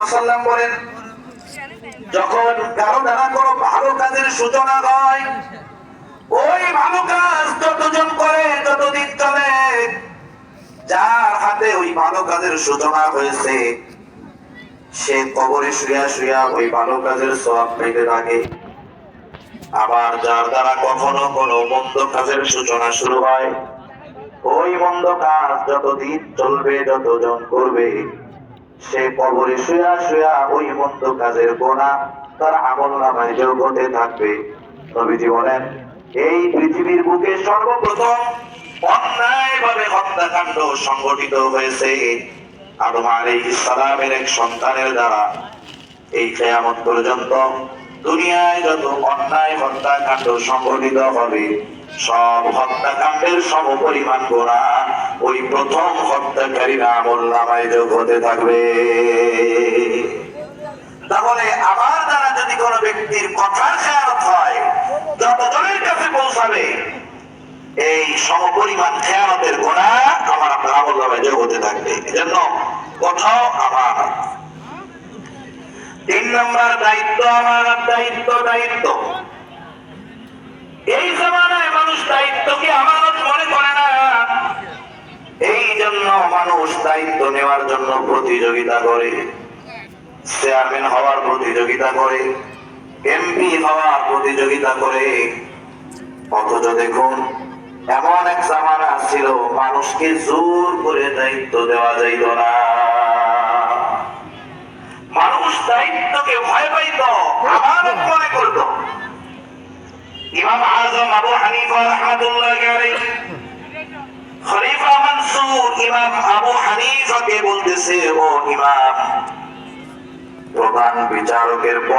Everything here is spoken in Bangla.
সাল্লাম বলেন, যখন কারো দ্বারা কোনো ভালো কাজের সূচনা হয়, ওই ভালো কাজ যতজন করে ততদিন চলে। যার হাতে ওই ভালো কাজের সূচনা হয়েছে সে কবরে শুয়া শুয়া ওই ভালো কাজের সওয়াব পেতে থাকে। আবার যার দ্বারা কখনো কোনো মন্দ কাজের সূচনা শুরু হয়, ওই মন্দ কাজ যতদিন চলবে যতজন করবে সে কবরে শুয়া শুয়া ওই মন্দ কাজের গোনা তার আমলনামায় যোগ হতে থাকবে। নবীজি বলেন, এই পৃথিবীর বুকে সর্বপ্রথম অন্যায়ভাবে হত্যাকাণ্ড সংঘটিত হয়েছে আদম আলাইহিস সালামের এক সন্তানের দ্বারা। এই কিয়ামত পর্যন্ত দুনিয়ায় যত অন্যায় হত্যাকাণ্ড সংঘটিত হবে সব হত্যাকাণ্ডের সমপরিমাণ গোনা ওই প্রথম হত্যাকারীর আমলনামায় যোগ হতে থাকবে। তাহলে আমার দ্বারা যদি কোনো ব্যক্তির কথার খেয়ানত হয়, যতজনের কাছে পৌঁছাবে এই সমপরিমাণ খেয়ানতের গোনা আমার আপনার আমলনামায় যোগ হতে থাকবে। এজন্য কথাও আমার। 3 নম্বর দায়িত্ব আমার, দায়িত্ব। এই জামানায় মানুষ দায়িত্বকে আমানত মনে করে না। এই জন্য মানুষ দায়িত্ব নেওয়ার জন্য প্রতিযোগিতা করে, চেয়ারম্যান হওয়ার প্রতিযোগিতা করে, এমপি হওয়ার প্রতিযোগিতা করে। অথচ দেখুন, এমন এক জামানা ছিল মানুষকে জোর করে দায়িত্ব দেওয়া যাইত না। মানুষ দায়িত্বকে ভয় পাইত, আমানত মনে করত। ইমাম আযম আবু হানিফা রাহমাতুল্লাহি আলাইহি, খলিফা মানসুর ইমাম আবু হানিফাকে বলতেছে, ও ইমাম, প্রধান বিচারকের